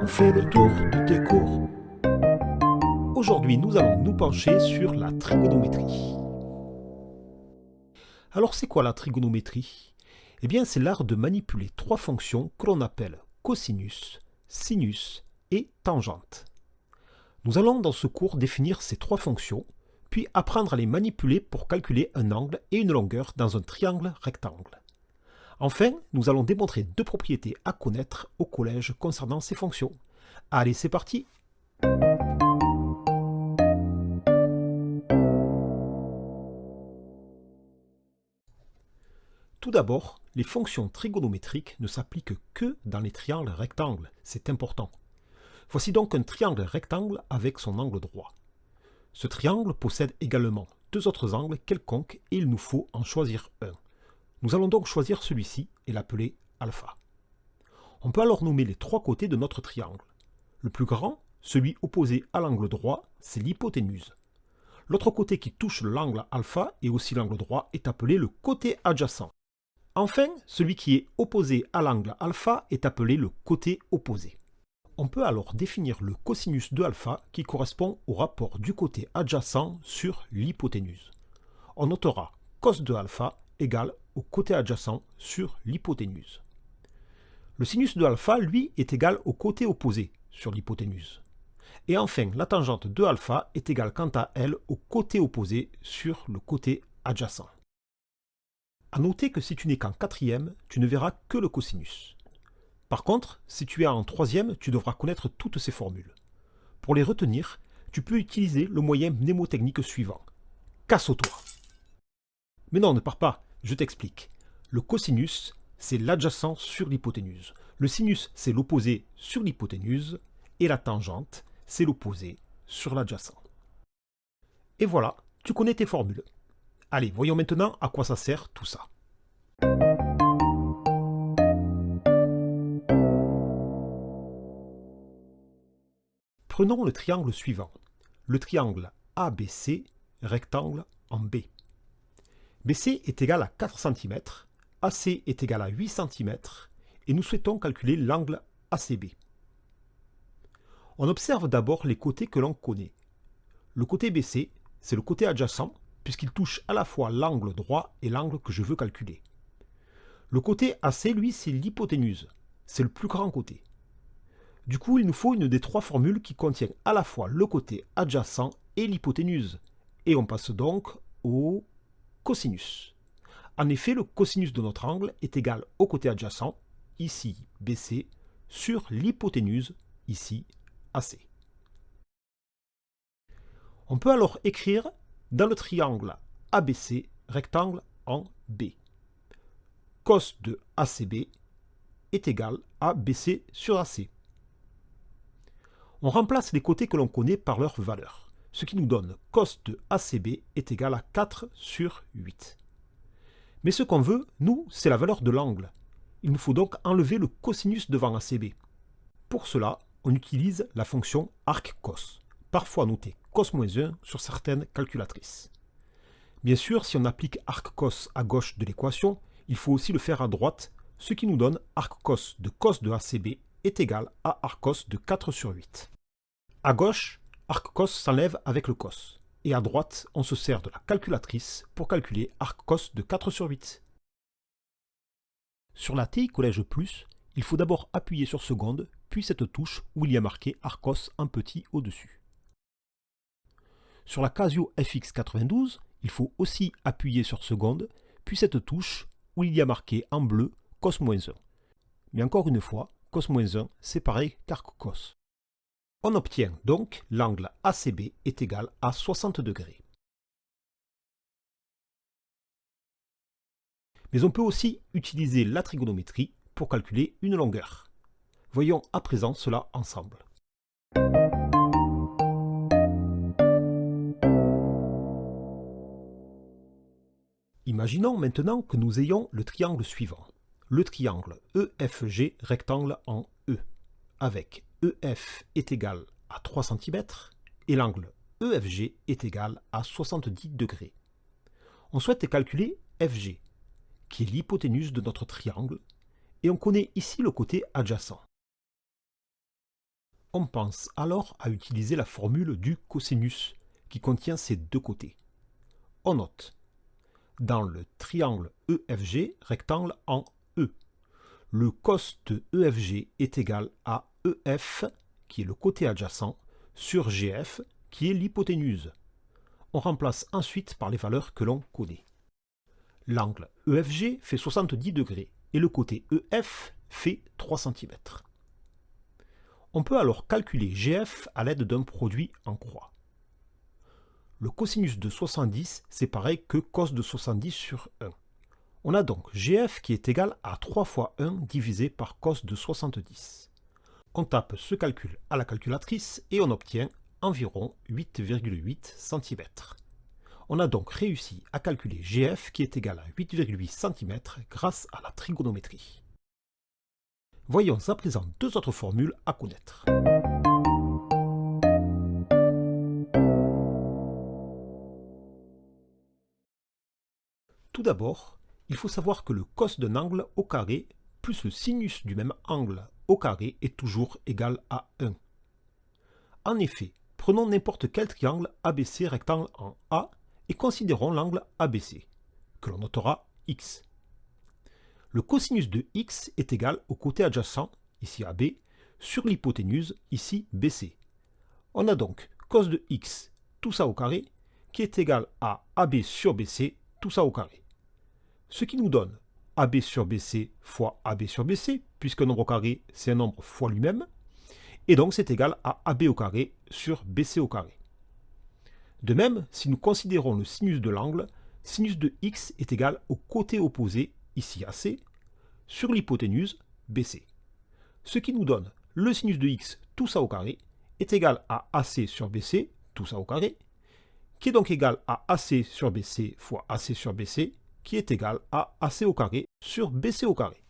On fait le tour de tes cours. Aujourd'hui, nous allons nous pencher sur la trigonométrie. Alors, c'est quoi la trigonométrie? Eh bien, c'est l'art de manipuler trois fonctions que l'on appelle cosinus, sinus et tangente. Nous allons dans ce cours définir ces trois fonctions, puis apprendre à les manipuler pour calculer un angle et une longueur dans un triangle rectangle. Enfin, nous allons démontrer deux propriétés à connaître au collège concernant ces fonctions. Allez, c'est parti! Tout d'abord, les fonctions trigonométriques ne s'appliquent que dans les triangles rectangles, c'est important. Voici donc un triangle rectangle avec son angle droit. Ce triangle possède également deux autres angles quelconques et il nous faut en choisir un. Nous allons donc choisir celui-ci et l'appeler alpha. On peut alors nommer les trois côtés de notre triangle. Le plus grand, celui opposé à l'angle droit, c'est l'hypoténuse. L'autre côté qui touche l'angle alpha et aussi l'angle droit est appelé le côté adjacent. Enfin, celui qui est opposé à l'angle alpha est appelé le côté opposé. On peut alors définir le cosinus de alpha qui correspond au rapport du côté adjacent sur l'hypoténuse. On notera cos de alpha égale au côté adjacent sur l'hypoténuse. Le sinus de alpha, lui, est égal au côté opposé sur l'hypoténuse. Et enfin, la tangente de alpha est égale quant à elle au côté opposé sur le côté adjacent. A noter que si tu n'es qu'en quatrième, tu ne verras que le cosinus. Par contre, si tu es en troisième, tu devras connaître toutes ces formules. Pour les retenir, tu peux utiliser le moyen mnémotechnique suivant. Casse-toi. Mais non, ne pars pas, je t'explique. Le cosinus, c'est l'adjacent sur l'hypoténuse. Le sinus, c'est l'opposé sur l'hypoténuse. Et la tangente, c'est l'opposé sur l'adjacent. Et voilà, tu connais tes formules. Allez, voyons maintenant à quoi ça sert tout ça. Prenons le triangle suivant, le triangle ABC, rectangle en B. BC est égal à 4 cm, AC est égal à 8 cm, et nous souhaitons calculer l'angle ACB. On observe d'abord les côtés que l'on connaît. Le côté BC, c'est le côté adjacent, puisqu'il touche à la fois l'angle droit et l'angle que je veux calculer. Le côté AC, lui, c'est l'hypoténuse. C'est le plus grand côté. Du coup, il nous faut une des trois formules qui contient à la fois le côté adjacent et l'hypoténuse. Et on passe donc au cosinus. En effet, le cosinus de notre angle est égal au côté adjacent, ici BC, sur l'hypoténuse, ici AC. On peut alors écrire dans le triangle ABC, rectangle en B. Cos de ACB est égal à BC sur AC. On remplace les côtés que l'on connaît par leur valeur, ce qui nous donne cos de ACB est égal à 4 sur 8. Mais ce qu'on veut, nous, c'est la valeur de l'angle. Il nous faut donc enlever le cosinus devant ACB. Pour cela, on utilise la fonction arccos, parfois notée cos-1 sur certaines calculatrices. Bien sûr, si on applique arccos à gauche de l'équation, il faut aussi le faire à droite, ce qui nous donne arccos de cos de ACB est égal à arccos de 4 sur 8. À gauche, arccos s'enlève avec le cos, et à droite, on se sert de la calculatrice pour calculer arccos de 4 sur 8. Sur la TI Collège Plus, il faut d'abord appuyer sur seconde, puis cette touche où il y a marqué arccos en petit au-dessus. Sur la Casio FX92, il faut aussi appuyer sur seconde, puis cette touche où il y a marqué en bleu cos-1. Mais encore une fois, cos-1 c'est pareil qu'arccos. On obtient donc l'angle ACB est égal à 60 degrés. Mais on peut aussi utiliser la trigonométrie pour calculer une longueur. Voyons à présent cela ensemble. Imaginons maintenant que nous ayons le triangle suivant, le triangle EFG rectangle en E, avec EF est égal à 3 cm et l'angle EFG est égal à 70 degrés. On souhaite calculer FG, qui est l'hypoténuse de notre triangle, et on connaît ici le côté adjacent. On pense alors à utiliser la formule du cosinus, qui contient ces deux côtés. On note, dans le triangle EFG, rectangle en E, le cos de EFG est égal à EF, qui est le côté adjacent, sur GF, qui est l'hypoténuse. On remplace ensuite par les valeurs que l'on connaît. L'angle EFG fait 70 degrés et le côté EF fait 3 cm. On peut alors calculer GF à l'aide d'un produit en croix. Le cosinus de 70, c'est pareil que cos de 70 sur 1. On a donc GF qui est égal à 3 fois 1 divisé par cos de 70. On tape ce calcul à la calculatrice et on obtient environ 8,8 cm. On a donc réussi à calculer GF qui est égal à 8,8 cm grâce à la trigonométrie. Voyons à présent deux autres formules à connaître. Tout d'abord, il faut savoir que le cos d'un angle au carré plus le sinus du même angle au carré est toujours égal à 1. En effet, prenons n'importe quel triangle ABC rectangle en A et considérons l'angle ABC, que l'on notera x. Le cosinus de x est égal au côté adjacent, ici AB, sur l'hypoténuse, ici BC. On a donc cos de x, tout ça au carré, qui est égal à AB sur BC, tout ça au carré. Ce qui nous donne AB sur BC fois AB sur BC, puisqu'un nombre au carré, c'est un nombre fois lui-même, et donc c'est égal à AB au carré sur BC au carré. De même, si nous considérons le sinus de l'angle, sinus de x est égal au côté opposé, ici AC, sur l'hypoténuse BC. Ce qui nous donne le sinus de x, tout ça au carré, est égal à AC sur BC, tout ça au carré, qui est donc égal à AC sur BC fois AC sur BC, qui est égal à AC au carré sur BC au carré.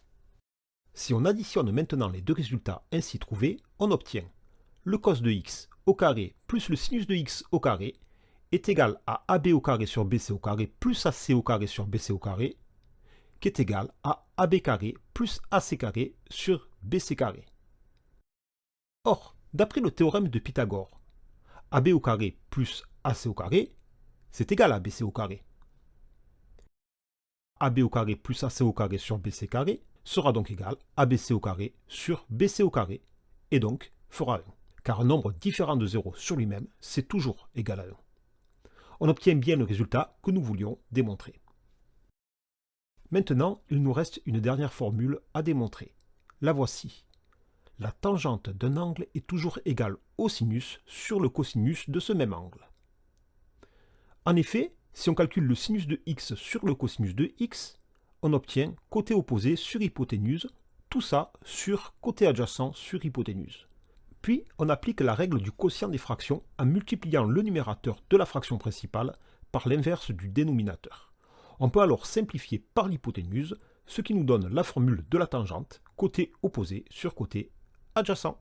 Si on additionne maintenant les deux résultats ainsi trouvés, on obtient le cos de x au carré plus le sinus de x au carré est égal à AB au carré sur BC au carré plus AC au carré sur BC au carré, qui est égal à AB carré plus AC carré sur BC carré. Or, d'après le théorème de Pythagore, AB au carré plus AC au carré, c'est égal à BC au carré. AB au carré plus AC au carré sur BC carré sera donc égal à ABC au carré sur BC au carré, et donc fera 1. Car un nombre différent de 0 sur lui-même, c'est toujours égal à 1. On obtient bien le résultat que nous voulions démontrer. Maintenant, il nous reste une dernière formule à démontrer. La voici. La tangente d'un angle est toujours égale au sinus sur le cosinus de ce même angle. En effet, si on calcule le sinus de x sur le cosinus de x, on obtient côté opposé sur hypoténuse, tout ça sur côté adjacent sur hypoténuse. Puis, on applique la règle du quotient des fractions en multipliant le numérateur de la fraction principale par l'inverse du dénominateur. On peut alors simplifier par l'hypoténuse, ce qui nous donne la formule de la tangente, côté opposé sur côté adjacent.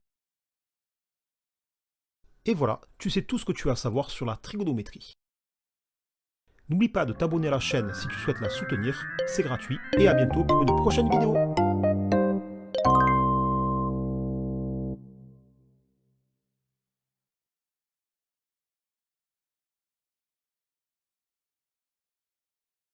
Et voilà, tu sais tout ce que tu as à savoir sur la trigonométrie. N'oublie pas de t'abonner à la chaîne si tu souhaites la soutenir, c'est gratuit, et à bientôt pour une prochaine vidéo.